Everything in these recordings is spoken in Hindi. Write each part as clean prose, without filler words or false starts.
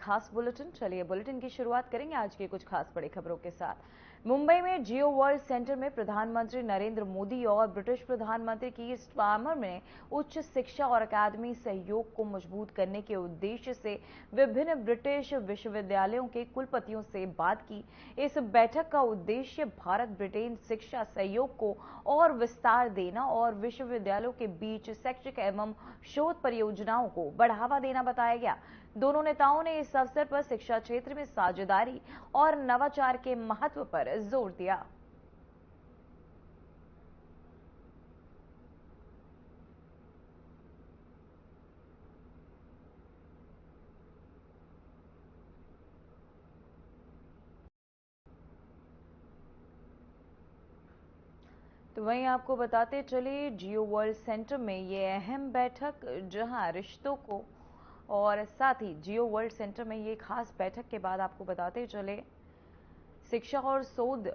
खास बुलेटिन। चलिए बुलेटिन की शुरुआत करेंगे आज की कुछ खास बड़ी खबरों के साथ। मुंबई में जियो वर्ल्ड सेंटर में प्रधानमंत्री नरेंद्र मोदी और ब्रिटिश प्रधानमंत्री कीर स्टारमर ने उच्च शिक्षा और अकादमी सहयोग को मजबूत करने के उद्देश्य से विभिन्न ब्रिटिश विश्वविद्यालयों के कुलपतियों से बात की। इस बैठक का उद्देश्य भारत ब्रिटेन शिक्षा सहयोग को और विस्तार देना और विश्वविद्यालयों के बीच शैक्षिक एवं शोध परियोजनाओं को बढ़ावा देना बताया गया। दोनों नेताओं ने इस अवसर पर शिक्षा क्षेत्र में साझेदारी और नवाचार के महत्व पर जोर दिया। तो वहीं आपको बताते चले जियो वर्ल्ड सेंटर में ये अहम बैठक, जहां रिश्तों को और साथ ही जियो वर्ल्ड सेंटर में ये खास बैठक के बाद आपको बताते चले शिक्षा और शोध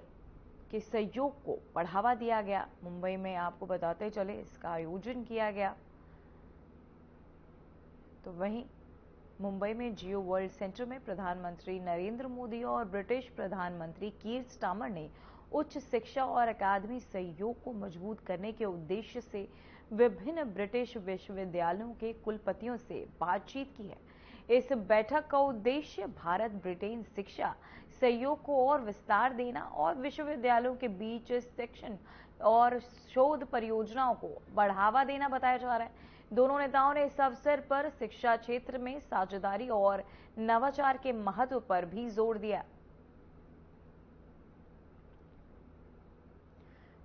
के सहयोग को बढ़ावा दिया गया। मुंबई में आपको बताते चले इसका आयोजन किया गया। तो वहीं मुंबई में जियो वर्ल्ड सेंटर में प्रधानमंत्री नरेंद्र मोदी और ब्रिटिश प्रधानमंत्री कीर स्टारमर ने उच्च शिक्षा और अकादमी सहयोग को मजबूत करने के उद्देश्य से विभिन्न ब्रिटिश विश्वविद्यालयों के कुलपतियों से बातचीत की है। इस बैठक का उद्देश्य भारत ब्रिटेन शिक्षा सहयोग को और विस्तार देना और विश्वविद्यालयों के बीच शिक्षण और शोध परियोजनाओं को बढ़ावा देना बताया जा रहा है। दोनों नेताओं ने इस अवसर पर शिक्षा क्षेत्र में साझेदारी और नवाचार के महत्व पर भी जोर दिया।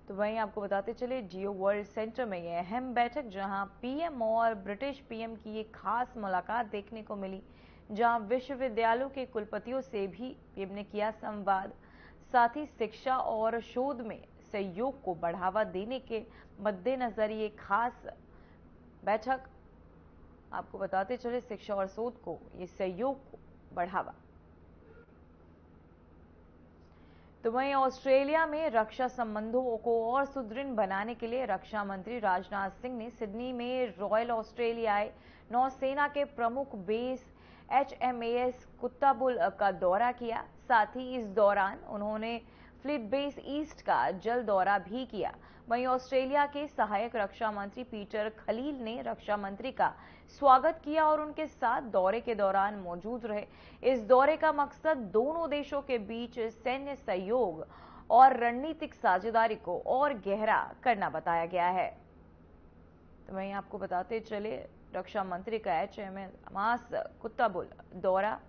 तो वहीं आपको बताते चले जियो वर्ल्ड सेंटर में यह अहम बैठक, जहां पीएम और ब्रिटिश पीएम की एक खास मुलाकात देखने को मिली, जहां विश्वविद्यालयों के कुलपतियों से भी पीएम ने किया संवाद। साथ ही शिक्षा और शोध में सहयोग को बढ़ावा देने के मद्देनजर ये खास बैठक, आपको बताते चले शिक्षा और शोध को, ये सहयोग को बढ़ावा। तो वहीं ऑस्ट्रेलिया में रक्षा संबंधों को और सुदृढ़ बनाने के लिए रक्षा मंत्री राजनाथ सिंह ने सिडनी में रॉयल ऑस्ट्रेलियाई नौसेना के प्रमुख बेस HMAS कुत्ताबुल का दौरा किया। साथ ही इस दौरान उन्होंने फ्लीट बेस ईस्ट का जल दौरा भी किया। वहीं ऑस्ट्रेलिया के सहायक रक्षा मंत्री पीटर खलील ने रक्षा मंत्री का स्वागत किया और उनके साथ दौरे के दौरान मौजूद रहे। इस दौरे का मकसद दोनों देशों के बीच सैन्य सहयोग और रणनीतिक साझेदारी को और गहरा करना बताया गया है। तो वहीं आपको बताते चले रक्षा मंत्री का HMAS कुत्ताबुल दौरा,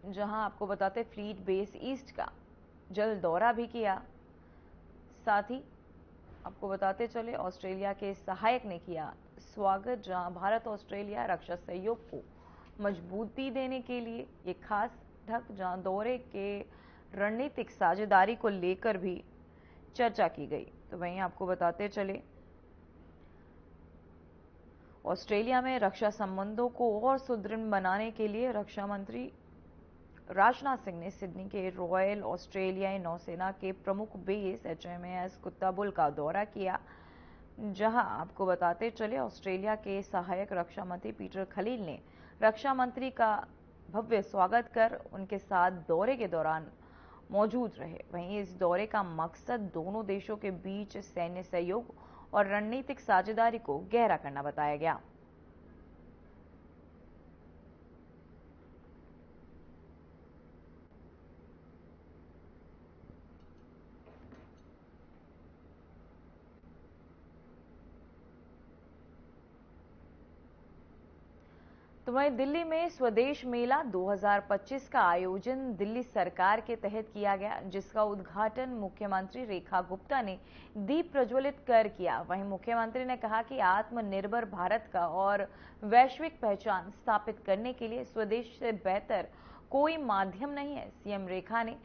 जहां आपको बताते फ्लीट बेस ईस्ट का जल दौरा भी किया। साथ ही आपको बताते चले ऑस्ट्रेलिया के सहायक ने किया स्वागत, जहां भारत ऑस्ट्रेलिया रक्षा सहयोग को मजबूती देने के लिए एक खास बैठक, जहां दौरे के रणनीतिक साझेदारी को लेकर भी चर्चा की गई। तो वहीं आपको बताते चले ऑस्ट्रेलिया में रक्षा संबंधों को और सुदृढ़ बनाने के लिए रक्षा मंत्री राजनाथ सिंह ने सिडनी के रॉयल ऑस्ट्रेलियाई नौसेना के प्रमुख बेस HMAS कुत्ताबुल का दौरा किया, जहां आपको बताते चले ऑस्ट्रेलिया के सहायक रक्षा मंत्री पीटर खलील ने रक्षा मंत्री का भव्य स्वागत कर उनके साथ दौरे के दौरान मौजूद रहे। वहीं इस दौरे का मकसद दोनों देशों के बीच सैन्य सहयोग और रणनीतिक साझेदारी को गहरा करना बताया गया। तो वहीं दिल्ली में स्वदेश मेला 2025 का आयोजन दिल्ली सरकार के तहत किया गया, जिसका उद्घाटन मुख्यमंत्री रेखा गुप्ता ने दीप प्रज्वलित कर किया। वहीं मुख्यमंत्री ने कहा कि आत्मनिर्भर भारत का और वैश्विक पहचान स्थापित करने के लिए स्वदेश से बेहतर कोई माध्यम नहीं है। सीएम रेखा ने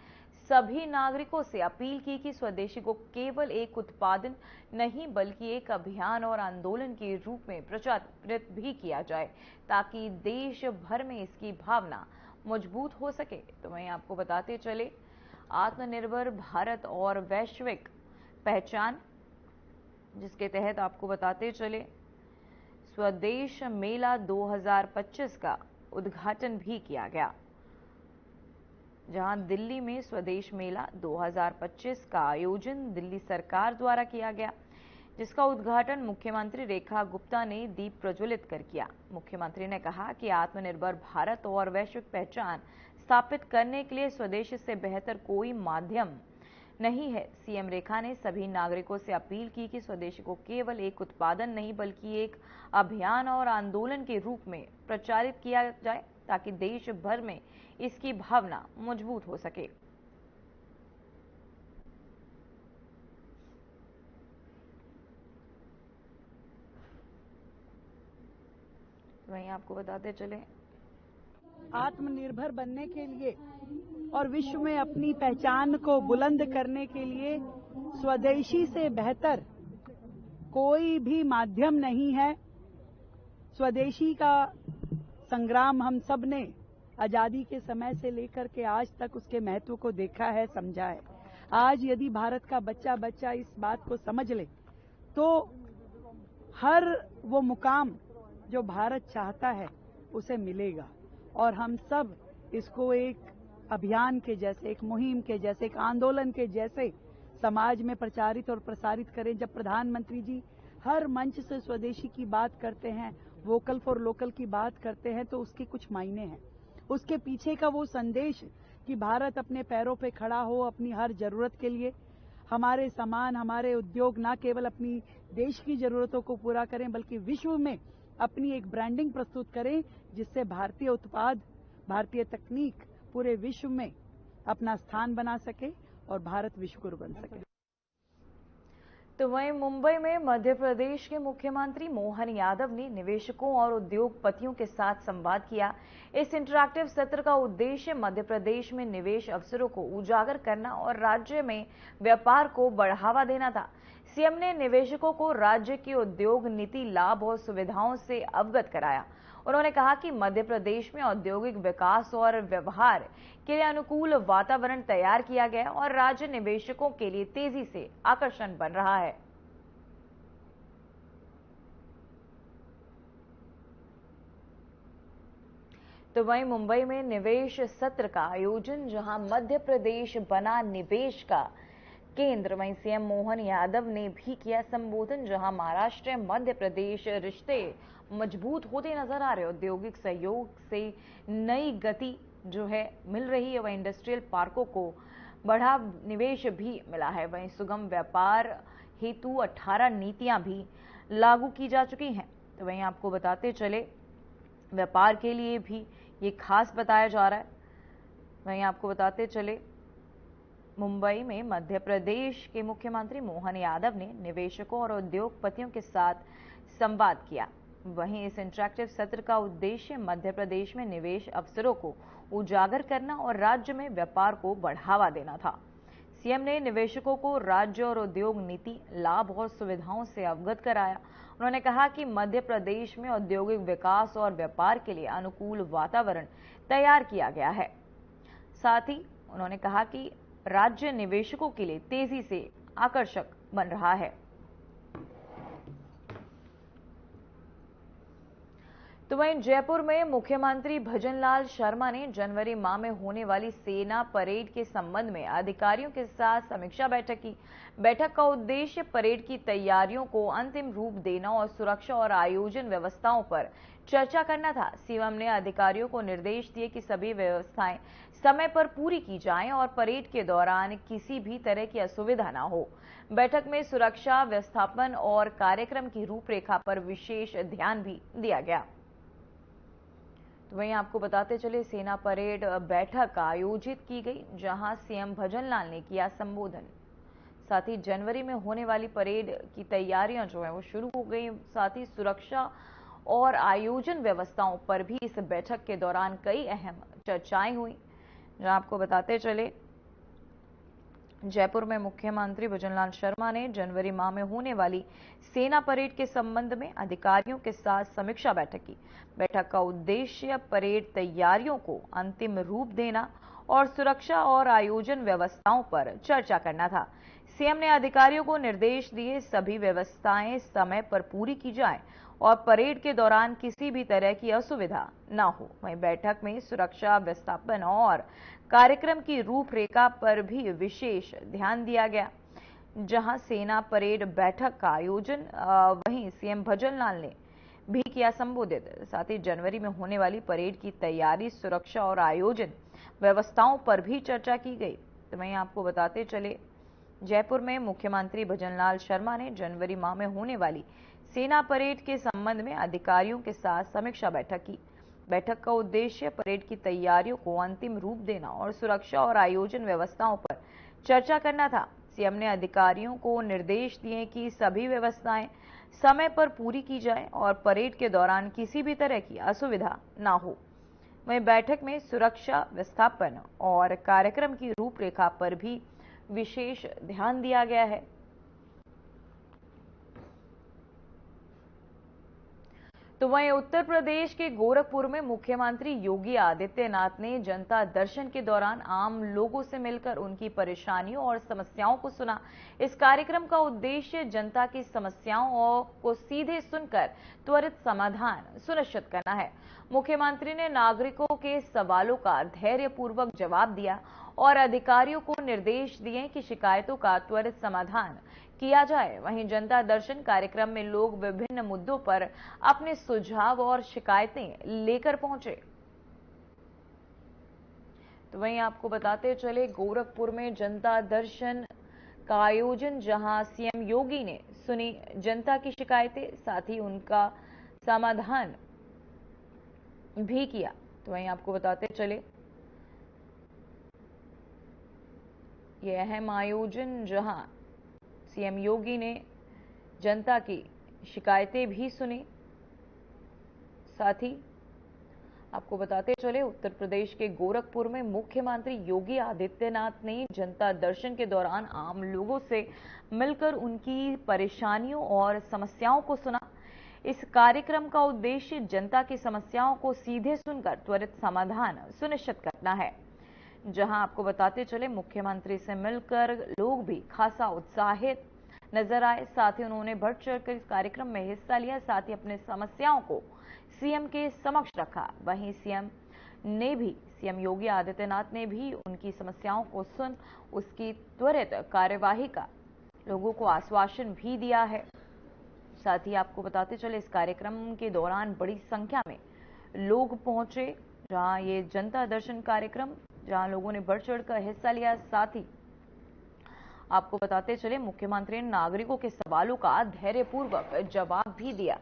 सभी नागरिकों से अपील की कि स्वदेशी को केवल एक उत्पादन नहीं बल्कि एक अभियान और आंदोलन के रूप में प्रचारित भी किया जाए, ताकि देश भर में इसकी भावना मजबूत हो सके। तो वहीं आपको बताते चले आत्मनिर्भर भारत और वैश्विक पहचान, जिसके तहत आपको बताते चले स्वदेश मेला 2025 का उद्घाटन भी किया गया, जहां दिल्ली में स्वदेश मेला 2025 का आयोजन दिल्ली सरकार द्वारा किया गया, जिसका उद्घाटन मुख्यमंत्री रेखा गुप्ता ने दीप प्रज्वलित कर किया। मुख्यमंत्री ने कहा कि आत्मनिर्भर भारत और वैश्विक पहचान स्थापित करने के लिए स्वदेश से बेहतर कोई माध्यम नहीं है। सीएम रेखा ने सभी नागरिकों से अपील की कि स्वदेश को केवल एक उत्पादन नहीं बल्कि एक अभियान और आंदोलन के रूप में प्रचारित किया जाए, ताकि देश भर में इसकी भावना मजबूत हो सके। वहीं आपको बताते चले, आत्मनिर्भर बनने के लिए और विश्व में अपनी पहचान को बुलंद करने के लिए स्वदेशी से बेहतर कोई भी माध्यम नहीं है। स्वदेशी का संग्राम हम सब ने आजादी के समय से लेकर के आज तक उसके महत्व को देखा है, समझा है। आज यदि भारत का बच्चा बच्चा इस बात को समझ ले तो हर वो मुकाम जो भारत चाहता है उसे मिलेगा, और हम सब इसको एक अभियान के जैसे, एक मुहिम के जैसे, एक आंदोलन के जैसे समाज में प्रचारित और प्रसारित करें। जब प्रधानमंत्री जी हर मंच से स्वदेशी की बात करते हैं, वोकल फॉर लोकल की बात करते हैं, तो उसके कुछ मायने हैं। उसके पीछे का वो संदेश कि भारत अपने पैरों पे खड़ा हो अपनी हर जरूरत के लिए, हमारे सामान, हमारे उद्योग न केवल अपनी देश की जरूरतों को पूरा करें बल्कि विश्व में अपनी एक ब्रांडिंग प्रस्तुत करें, जिससे भारतीय उत्पाद, भारतीय तकनीक पूरे विश्व में अपना स्थान बना सके और भारत विश्व गुरु बन सके। तो वहीं मुंबई में मध्य प्रदेश के मुख्यमंत्री मोहन यादव ने निवेशकों और उद्योगपतियों के साथ संवाद किया। इस इंटरैक्टिव सत्र का उद्देश्य मध्य प्रदेश में निवेश अवसरों को उजागर करना और राज्य में व्यापार को बढ़ावा देना था। सीएम ने निवेशकों को राज्य की उद्योग नीति, लाभ और सुविधाओं से अवगत कराया। उन्होंने कहा कि मध्य प्रदेश में औद्योगिक विकास और व्यवहार के लिए अनुकूल वातावरण तैयार किया गया और राज्य निवेशकों के लिए तेजी से आकर्षण बन रहा है। तो वहीं मुंबई में निवेश सत्र का आयोजन, जहां मध्य प्रदेश बना निवेश का केंद्र, वहीं सीएम मोहन यादव ने भी किया संबोधन, जहां महाराष्ट्र मध्य प्रदेश रिश्ते मजबूत होते नजर आ रहे। औद्योगिक सहयोग से नई गति जो है मिल रही है, वहीं इंडस्ट्रियल पार्कों को बढ़ा निवेश भी मिला है। वहीं सुगम व्यापार हेतु 18 नीतियां भी लागू की जा चुकी हैं। तो वहीं आपको बताते चले, व्यापार के लिए भी ये खास बताया जा रहा है। वहीं आपको बताते चले, मुंबई में मध्य प्रदेश के मुख्यमंत्री मोहन यादव ने निवेशकों और उद्योगपतियों के साथ संवाद किया। वहीं इस इंटरैक्टिव सत्र का उद्देश्य मध्य प्रदेश में निवेश अवसरों को उजागर करना और राज्य में व्यापार को बढ़ावा देना था। सीएम ने निवेशकों को राज्य और उद्योग नीति, लाभ और सुविधाओं से अवगत कराया। उन्होंने कहा कि मध्य प्रदेश में औद्योगिक विकास और व्यापार के लिए अनुकूल वातावरण तैयार किया गया है। साथ ही उन्होंने कहा कि राज्य निवेशकों के लिए तेजी से आकर्षक बन रहा है। तो वहीं जयपुर में मुख्यमंत्री भजनलाल शर्मा ने जनवरी माह में होने वाली सेना परेड के संबंध में अधिकारियों के साथ समीक्षा बैठक की। बैठक का उद्देश्य परेड की तैयारियों को अंतिम रूप देना और सुरक्षा और आयोजन व्यवस्थाओं पर चर्चा करना था। सीएम ने अधिकारियों को निर्देश दिए कि सभी व्यवस्थाएं समय पर पूरी की जाएं और परेड के दौरान किसी भी तरह की असुविधा न हो। बैठक में सुरक्षा व्यवस्थापन और कार्यक्रम की रूपरेखा पर विशेष ध्यान भी दिया गया। तो वहीं आपको बताते चले, सेना परेड बैठक आयोजित की गई, जहां सीएम भजनलाल ने किया संबोधन। साथ ही जनवरी में होने वाली परेड की तैयारियां जो है वो शुरू हो गई। साथ ही सुरक्षा और आयोजन व्यवस्थाओं पर भी इस बैठक के दौरान कई अहम चर्चाएं हुई। जहां आपको बताते चले, जयपुर में मुख्यमंत्री भजनलाल शर्मा ने जनवरी माह में होने वाली सेना परेड के संबंध में अधिकारियों के साथ समीक्षा बैठक की। बैठक का उद्देश्य परेड तैयारियों को अंतिम रूप देना और सुरक्षा और आयोजन व्यवस्थाओं पर चर्चा करना था। सीएम ने अधिकारियों को निर्देश दिए सभी व्यवस्थाएं समय पर पूरी की जाएं और परेड के दौरान किसी भी तरह की असुविधा न हो। वहीं बैठक में सुरक्षा व्यवस्थापन और कार्यक्रम की रूपरेखा पर भी विशेष ध्यान दिया गया। जहां सेना परेड बैठक का आयोजन वहीं सीएम भजनलाल ने भी किया संबोधित। साथ ही जनवरी में होने वाली परेड की तैयारी, सुरक्षा और आयोजन व्यवस्थाओं पर भी चर्चा की गई। तो वहीं आपको बताते चले, जयपुर में मुख्यमंत्री भजनलाल शर्मा ने जनवरी माह में होने वाली सेना परेड के संबंध में अधिकारियों के साथ समीक्षा बैठक की। बैठक का उद्देश्य परेड की तैयारियों को अंतिम रूप देना और सुरक्षा और आयोजन व्यवस्थाओं पर चर्चा करना था। सीएम ने अधिकारियों को निर्देश दिए कि सभी व्यवस्थाएं समय पर पूरी की जाए और परेड के दौरान किसी भी तरह की असुविधा न हो। वहीं बैठक में सुरक्षा व्यवस्थापन और कार्यक्रम की रूपरेखा पर भी विशेष ध्यान दिया गया है। तो वहीं उत्तर प्रदेश के गोरखपुर में मुख्यमंत्री योगी आदित्यनाथ ने जनता दर्शन के दौरान आम लोगों से मिलकर उनकी परेशानियों और समस्याओं को सुना। इस कार्यक्रम का उद्देश्य जनता की समस्याओं को सीधे सुनकर त्वरित समाधान सुनिश्चित करना है। मुख्यमंत्री ने नागरिकों के सवालों का धैर्यपूर्वक जवाब दिया और अधिकारियों को निर्देश दिए कि शिकायतों का त्वरित समाधान किया जाए। वहीं जनता दर्शन कार्यक्रम में लोग विभिन्न मुद्दों पर अपने सुझाव और शिकायतें लेकर पहुंचे। तो वहीं आपको बताते चले, गोरखपुर में जनता दर्शन का आयोजन, जहां सीएम योगी ने सुनी जनता की शिकायतें, साथ ही उनका समाधान भी किया। तो वहीं आपको बताते चले, यह अहम आयोजन जहां सीएम योगी ने जनता की शिकायतें भी सुनी। साथ ही आपको बताते चले, उत्तर प्रदेश के गोरखपुर में मुख्यमंत्री योगी आदित्यनाथ ने जनता दर्शन के दौरान आम लोगों से मिलकर उनकी परेशानियों और समस्याओं को सुना। इस कार्यक्रम का उद्देश्य जनता की समस्याओं को सीधे सुनकर त्वरित समाधान सुनिश्चित करना है। जहां आपको बताते चले, मुख्यमंत्री से मिलकर लोग भी खासा उत्साहित नजर आए। साथ ही उन्होंने बढ़ चढ़कर इस कार्यक्रम में हिस्सा लिया, साथ ही अपने समस्याओं को सीएम के समक्ष रखा। वहीं सीएम योगी आदित्यनाथ ने भी उनकी समस्याओं को सुन उसकी त्वरित कार्यवाही का लोगों को आश्वासन भी दिया है। साथ ही आपको बताते चले, इस कार्यक्रम के दौरान बड़ी संख्या में लोग पहुंचे, जहां ये जनता दर्शन कार्यक्रम, जहां लोगों ने बढ़ चढ़कर हिस्सा लिया। साथ ही आपको बताते चले, मुख्यमंत्री ने नागरिकों के सवालों का धैर्यपूर्वक जवाब भी दिया।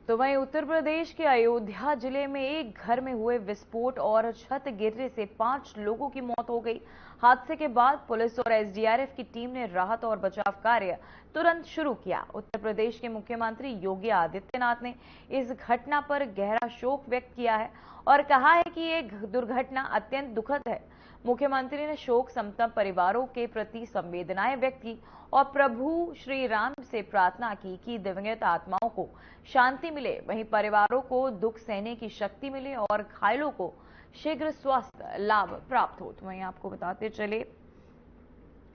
तो वहीं उत्तर प्रदेश के अयोध्या जिले में एक घर में हुए विस्फोट और छत गिरने से 5 लोगों की मौत हो गई। हादसे के बाद पुलिस और एसडीआरएफ की टीम ने राहत और बचाव कार्य तुरंत शुरू किया। उत्तर प्रदेश के मुख्यमंत्री योगी आदित्यनाथ ने इस घटना पर गहरा शोक व्यक्त किया है और कहा है कि ये दुर्घटना अत्यंत दुखद है। मुख्यमंत्री ने शोक संतप्त परिवारों के प्रति संवेदनाएं व्यक्त की और प्रभु श्री राम से प्रार्थना की कि दिवंगत आत्माओं को शांति मिले, वहीं परिवारों को दुख सहने की शक्ति मिले और घायलों को शीघ्र स्वास्थ्य लाभ प्राप्त हो। तो वहीं आपको बताते चले,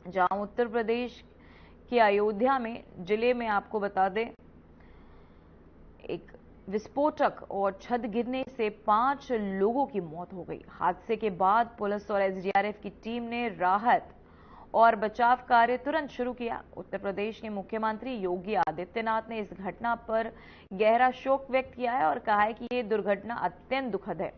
जहां उत्तर प्रदेश के अयोध्या में जिले में आपको बता दें, एक विस्फोटक और छत गिरने से 5 लोगों की मौत हो गई। हादसे के बाद पुलिस और एसडीआरएफ की टीम ने राहत और बचाव कार्य तुरंत शुरू किया। उत्तर प्रदेश के मुख्यमंत्री योगी आदित्यनाथ ने इस घटना पर गहरा शोक व्यक्त किया है और कहा है कि ये दुर्घटना अत्यंत दुखद है।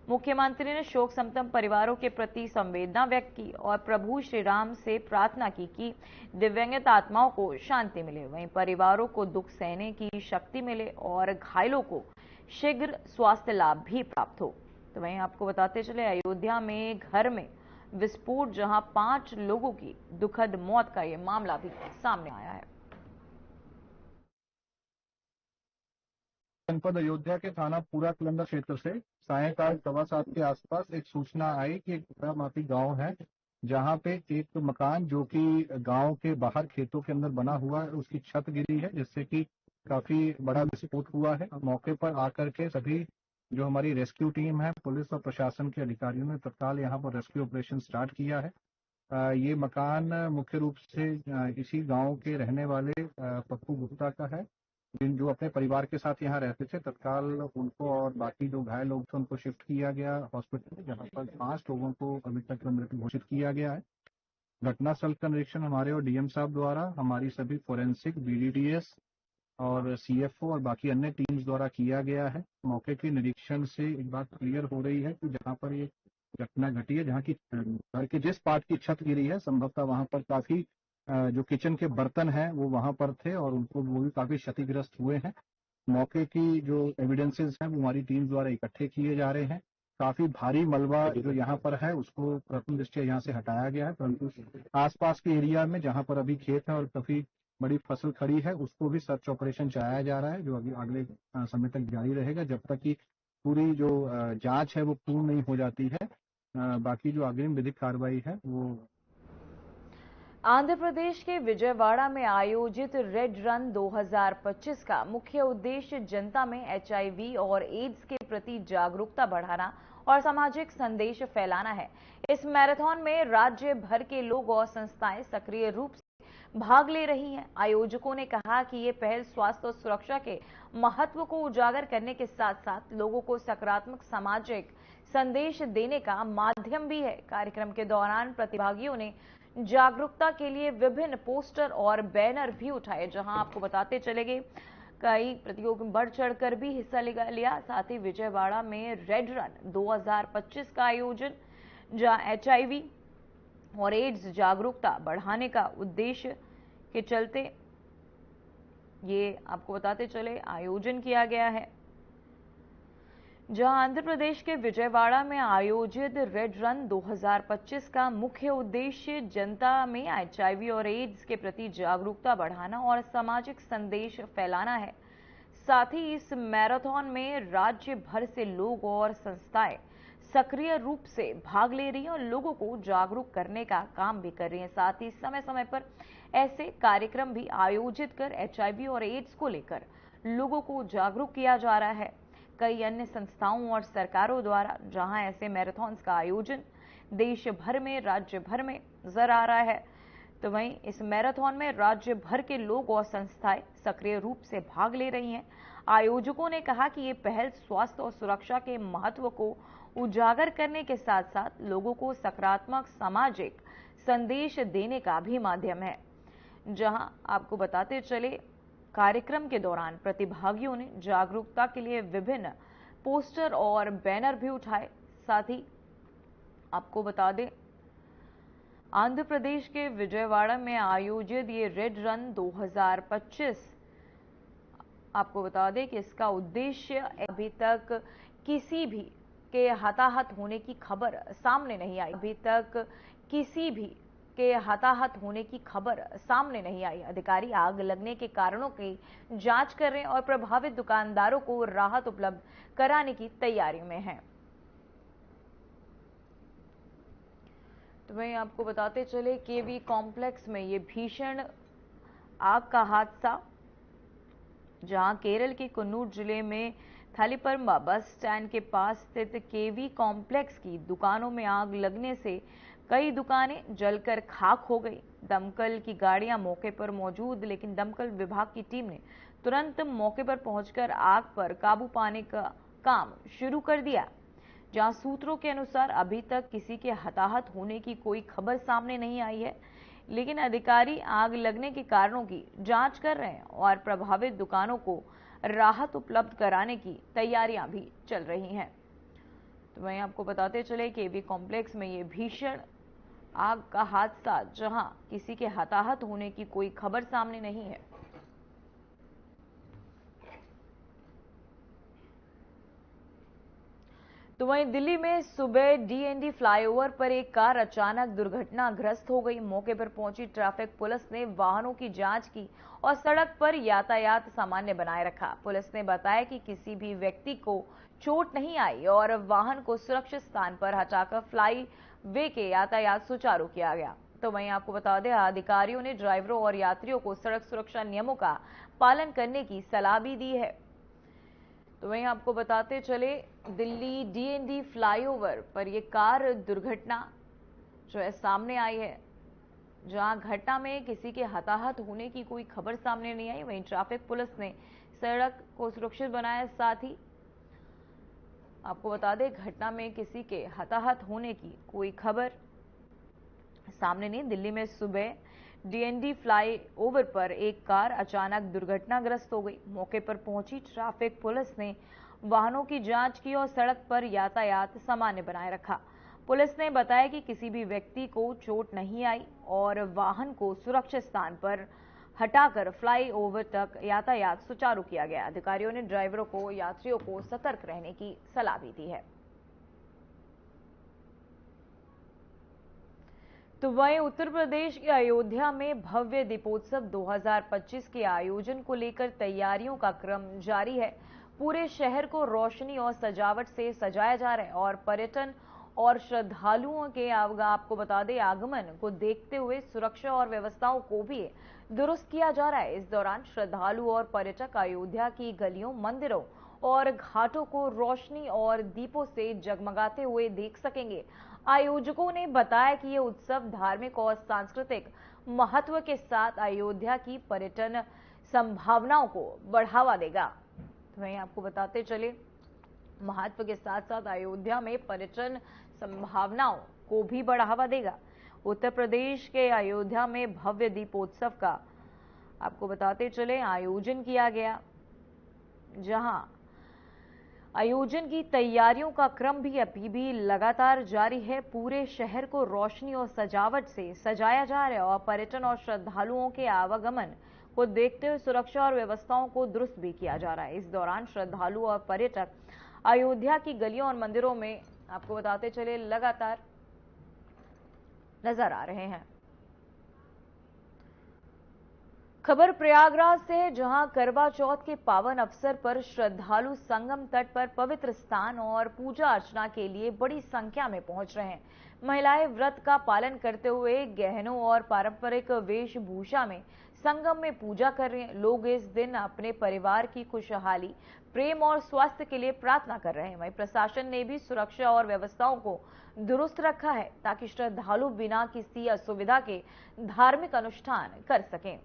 मुख्यमंत्री ने शोक संतप्त परिवारों के प्रति संवेदना व्यक्त की और प्रभु श्री राम से प्रार्थना की कि दिव्यांगत आत्माओं को शांति मिले, वहीं परिवारों को दुख सहने की शक्ति मिले और घायलों को शीघ्र स्वास्थ्य लाभ भी प्राप्त हो। तो वहीं आपको बताते चले, अयोध्या में घर में विस्फोट, जहां 5 लोगों की दुखद मौत का यह मामला भी सामने आया है। जनपद अयोध्या के थाना पूरा कलंदर क्षेत्र से सायंकाल 7:15 के आसपास एक सूचना आई कि एक माफी गांव है, जहां पे एक मकान जो कि गांव के बाहर खेतों के अंदर बना हुआ है, उसकी छत गिरी है, जिससे कि काफी बड़ा विस्फोट हुआ है। मौके पर आकर के सभी जो हमारी रेस्क्यू टीम है, पुलिस और प्रशासन के अधिकारियों ने तत्काल यहां पर रेस्क्यू ऑपरेशन स्टार्ट किया है ये मकान मुख्य रूप से इसी गांव के रहने वाले पप्पू गुप्ता का है, जो अपने परिवार के साथ यहाँ रहते थे। तत्काल उनको और बाकी जो घायल लोग थे उनको शिफ्ट किया गया हॉस्पिटल, जहाँ पर 5 लोगों को अभी तक मृत घोषित किया गया है। घटनास्थल का निरीक्षण हमारे और डीएम साहब द्वारा, हमारी सभी फोरेंसिक, बीडीडीएस और सीएफओ और बाकी अन्य टीम्स द्वारा किया गया है। मौके के निरीक्षण से एक बात क्लियर हो रही है कि जहाँ पर ये घटना घटी है, जहाँ की घर के जिस पार्ट की छत गिरी है, संभवतः वहां पर काफी जो किचन के बर्तन हैं वो वहां पर थे और उनको वो भी काफी क्षतिग्रस्त हुए हैं। मौके की जो एविडेंसेस हैं वो हमारी टीम द्वारा इकट्ठे किए जा रहे हैं। काफी भारी मलबा जो यहाँ पर है उसको प्रथम दृष्टया यहाँ से हटाया गया है, परंतु आसपास के एरिया में जहाँ पर अभी खेत है और काफी बड़ी फसल खड़ी है उसको भी सर्च ऑपरेशन चलाया जा रहा है, जो अभी अगले समय तक जारी रहेगा जब तक कि पूरी जो जांच है वो पूर्ण नहीं हो जाती है। बाकी जो अग्रिम विधिक कार्रवाई है वो। आंध्र प्रदेश के विजयवाड़ा में आयोजित रेड रन 2025 का मुख्य उद्देश्य जनता में एचआईवी और एड्स के प्रति जागरूकता बढ़ाना और सामाजिक संदेश फैलाना है। इस मैराथन में राज्य भर के लोग और संस्थाएं सक्रिय रूप से भाग ले रही हैं। आयोजकों ने कहा कि ये पहल स्वास्थ्य और सुरक्षा के महत्व को उजागर करने के साथ साथ लोगों को सकारात्मक सामाजिक संदेश देने का माध्यम भी है। कार्यक्रम के दौरान प्रतिभागियों ने जागरूकता के लिए विभिन्न पोस्टर और बैनर भी उठाए, जहां आपको बताते चलेंगे कई प्रतियोगी बढ़ चढ़कर भी हिस्सा लिया। साथ ही विजयवाड़ा में रेड रन 2025 का आयोजन, जहां एचआईवी और एड्स जागरूकता बढ़ाने का उद्देश्य के चलते ये आपको बताते चले आयोजन किया गया है। जहां आंध्र प्रदेश के विजयवाड़ा में आयोजित रेड रन 2025 का मुख्य उद्देश्य जनता में एचआईवी और एड्स के प्रति जागरूकता बढ़ाना और सामाजिक संदेश फैलाना है। साथ ही इस मैराथन में राज्य भर से लोग और संस्थाएं सक्रिय रूप से भाग ले रही हैं और लोगों को जागरूक करने का काम भी कर रही हैं। साथ ही समय समय पर ऐसे कार्यक्रम भी आयोजित कर एचआईवी और एड्स को लेकर लोगों को जागरूक किया जा रहा है। कई अन्य संस्थाओं और सरकारों द्वारा जहां ऐसे मैराथन्स का आयोजन देश भर में, राज्य भर में नजर आ रहा है, तो वहीं इस मैराथन में राज्य भर के लोग और संस्थाएं सक्रिय रूप से भाग ले रही हैं। आयोजकों ने कहा कि ये पहल स्वास्थ्य और सुरक्षा के महत्व को उजागर करने के साथ साथ लोगों को सकारात्मक सामाजिक संदेश देने का भी माध्यम है। जहां आपको बताते चले कार्यक्रम के दौरान प्रतिभागियों ने जागरूकता के लिए विभिन्न पोस्टर और बैनर भी उठाए। साथ ही आपको बता दें आंध्र प्रदेश के विजयवाड़ा में आयोजित ये रेड रन 2025, आपको बता दें कि इसका उद्देश्य अभी तक किसी भी के हताहत होने की खबर सामने नहीं आई। अभी तक किसी भी के हताहत होने की खबर सामने नहीं आई। अधिकारी आग लगने के कारणों की जांच कर रहे हैं और प्रभावित दुकानदारों को राहत उपलब्ध कराने की तैयारी में हैं। तो मैं आपको बताते चले केवी कॉम्प्लेक्स में ये भीषण आग का हादसा, जहां केरल के कन्नूर जिले में थालीपरम्बा बस स्टैंड के पास स्थित केवी कॉम्प्लेक्स की दुकानों में आग लगने से कई दुकानें जलकर खाक हो गई। दमकल की गाड़ियां मौके पर मौजूद, लेकिन दमकल विभाग की टीम ने तुरंत मौके पर पहुंचकर आग पर काबू पाने का काम शुरू कर दिया। जहां सूत्रों के अनुसार अभी तक किसी के हताहत होने की कोई खबर सामने नहीं आई है, लेकिन अधिकारी आग लगने के कारणों की जांच कर रहे हैं और प्रभावित दुकानों को राहत उपलब्ध कराने की तैयारियां भी चल रही हैं। तो वहीं आपको बताते चले केवी कॉम्प्लेक्स में ये भीषण आग का हादसा, जहां किसी के हताहत होने की कोई खबर सामने नहीं है। तो वहीं दिल्ली में सुबह डीएनडी फ्लाईओवर पर एक कार अचानक दुर्घटनाग्रस्त हो गई। मौके पर पहुंची ट्रैफिक पुलिस ने वाहनों की जांच की और सड़क पर यातायात सामान्य बनाए रखा। पुलिस ने बताया कि किसी भी व्यक्ति को चोट नहीं आई और वाहन को सुरक्षित स्थान पर हटाकर फ्लाई वे के यातायात सुचारू किया गया। तो वहीं आपको बता दें, अधिकारियों ने ड्राइवरों और यात्रियों को सड़क सुरक्षा नियमों का पालन करने की सलाह भी दी है। तो वहीं आपको बताते चले दिल्ली डीएनडी फ्लाईओवर पर यह कार दुर्घटना, जो है सामने आई है, जहां घटना में किसी के हताहत होने की कोई खबर सामने नहीं आई। वहीं ट्रैफिक पुलिस ने सड़क को सुरक्षित बनाया। साथ ही आपको बता दें, घटना में किसी के हताहत होने की कोई खबर सामने नहीं। दिल्ली में सुबह डीएनडी फ्लाईओवर पर एक कार अचानक दुर्घटनाग्रस्त हो गई। मौके पर पहुंची ट्रैफिक पुलिस ने वाहनों की जांच की और सड़क पर यातायात सामान्य बनाए रखा। पुलिस ने बताया कि किसी भी व्यक्ति को चोट नहीं आई और वाहन को सुरक्षित स्थान पर हटाकर फ्लाईओवर तक यातायात सुचारू किया गया। अधिकारियों ने ड्राइवरों को यात्रियों को सतर्क रहने की सलाह भी दी है। तो वहीं उत्तर प्रदेश के अयोध्या में भव्य दीपोत्सव 2025 के आयोजन को लेकर तैयारियों का क्रम जारी है। पूरे शहर को रोशनी और सजावट से सजाया जा रहा है और पर्यटन और श्रद्धालुओं के आपको बता दें आगमन को देखते हुए सुरक्षा और व्यवस्थाओं को भी दुरुस्त किया जा रहा है। इस दौरान श्रद्धालु और पर्यटक अयोध्या की गलियों, मंदिरों और घाटों को रोशनी और दीपों से जगमगाते हुए देख सकेंगे। आयोजकों ने बताया कि ये उत्सव धार्मिक और सांस्कृतिक महत्व के साथ अयोध्या की पर्यटन संभावनाओं को बढ़ावा देगा। तो वहीं आपको बताते चले, महत्व के साथ साथ अयोध्या में पर्यटन संभावनाओं को भी बढ़ावा देगा। उत्तर प्रदेश के अयोध्या में भव्य दीपोत्सव का आपको बताते चले आयोजन किया गया, जहां आयोजन की तैयारियों का क्रम भी अभी भी लगातार जारी है। पूरे शहर को रोशनी और सजावट से सजाया जा रहा है और पर्यटन और श्रद्धालुओं के आवागमन को देखते हुए सुरक्षा और व्यवस्थाओं को दुरुस्त भी किया जा रहा है। इस दौरान श्रद्धालु और पर्यटक अयोध्या की गलियों और मंदिरों में आपको बताते चले लगातार नजर आ रहे हैं। खबर प्रयागराज से है, जहां करवा चौथ के पावन अवसर पर श्रद्धालु संगम तट पर पवित्र स्नान और पूजा अर्चना के लिए बड़ी संख्या में पहुंच रहे हैं। महिलाएं व्रत का पालन करते हुए गहनों और पारंपरिक वेशभूषा में संगम में पूजा कर रहे हैं। लोग इस दिन अपने परिवार की खुशहाली, प्रेम और स्वास्थ्य के लिए प्रार्थना कर रहे हैं। वहीं प्रशासन ने भी सुरक्षा और व्यवस्थाओं को दुरुस्त रखा है ताकि श्रद्धालु बिना किसी असुविधा के धार्मिक अनुष्ठान कर सकें।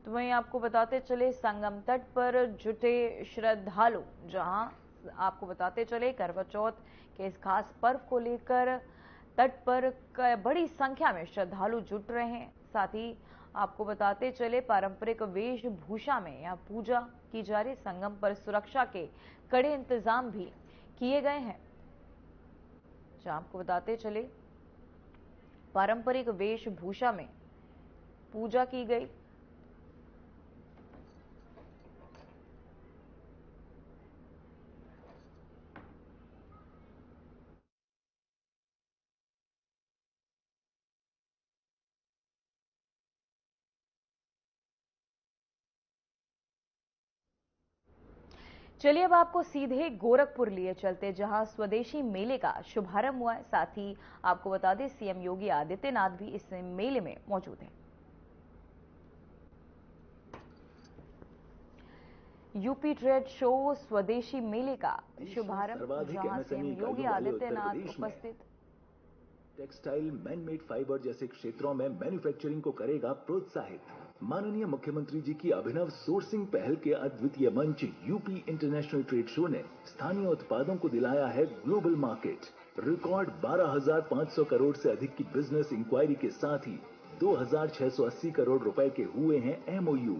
तो वहीं आपको बताते चले, संगम तट पर जुटे श्रद्धालु, जहां आपको बताते चले करवा चौथ के इस खास पर्व को लेकर तट पर बड़ी संख्या में श्रद्धालु जुट रहे हैं। साथ ही आपको बताते चले, पारंपरिक वेशभूषा में यहाँ पूजा की जा रही। संगम पर सुरक्षा के कड़े इंतजाम भी किए गए हैं। जहां आपको बताते चले, पारंपरिक वेशभूषा में पूजा की गई। चलिए अब आपको सीधे गोरखपुर लिए चलते, जहां स्वदेशी मेले का शुभारंभ हुआ है। साथ ही आपको बता दें, सीएम योगी आदित्यनाथ भी इस मेले में मौजूद हैं। यूपी ट्रेड शो स्वदेशी मेले का शुभारंभ, जहां सीएम योगी आदित्यनाथ उपस्थित। टेक्सटाइल, मैनमेड फाइबर जैसे क्षेत्रों में मैन्युफैक्चरिंग को करेगा प्रोत्साहित। माननीय मुख्यमंत्री जी की अभिनव सोर्सिंग पहल के अद्वितीय मंच यूपी इंटरनेशनल ट्रेड शो ने स्थानीय उत्पादों को दिलाया है ग्लोबल मार्केट। रिकॉर्ड 12,500 करोड़ से अधिक की बिजनेस इंक्वायरी के साथ ही 2,680 करोड़ रुपए के हुए हैं एमओयू।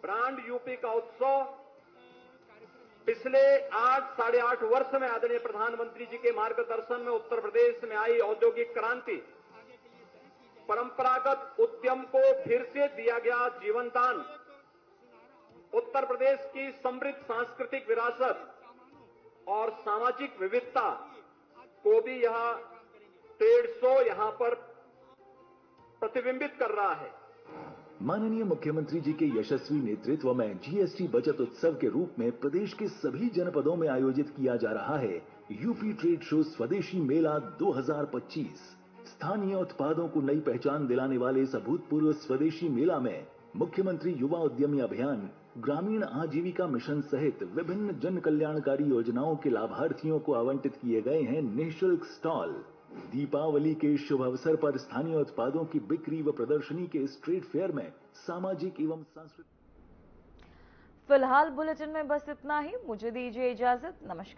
ब्रांड यूपी का उत्सव पिछले 8-8.5 वर्ष में आदरणीय प्रधानमंत्री जी के मार्गदर्शन में उत्तर प्रदेश में आई औद्योगिक क्रांति, परंपरागत उद्यम को फिर से दिया गया जीवनदान, उत्तर प्रदेश की समृद्ध सांस्कृतिक विरासत और सामाजिक विविधता को भी यह ट्रेड शो यहां पर प्रतिबिंबित कर रहा है। माननीय मुख्यमंत्री जी के यशस्वी नेतृत्व में जीएसटी बचत उत्सव के रूप में प्रदेश के सभी जनपदों में आयोजित किया जा रहा है यूपी ट्रेड शो स्वदेशी मेला 2025। स्थानीय उत्पादों को नई पहचान दिलाने वाले इस अभूतपूर्व स्वदेशी मेला में मुख्यमंत्री युवा उद्यमी अभियान, ग्रामीण आजीविका मिशन सहित विभिन्न जन कल्याणकारी योजनाओं के लाभार्थियों को आवंटित किए गए हैं निःशुल्क स्टॉल। दीपावली के शुभ अवसर पर स्थानीय उत्पादों की बिक्री व प्रदर्शनी के स्ट्रीट फेयर में सामाजिक एवं सांस्कृतिक। फिलहाल बुलेटिन में बस इतना ही। मुझे दीजिए इजाजत। नमस्कार।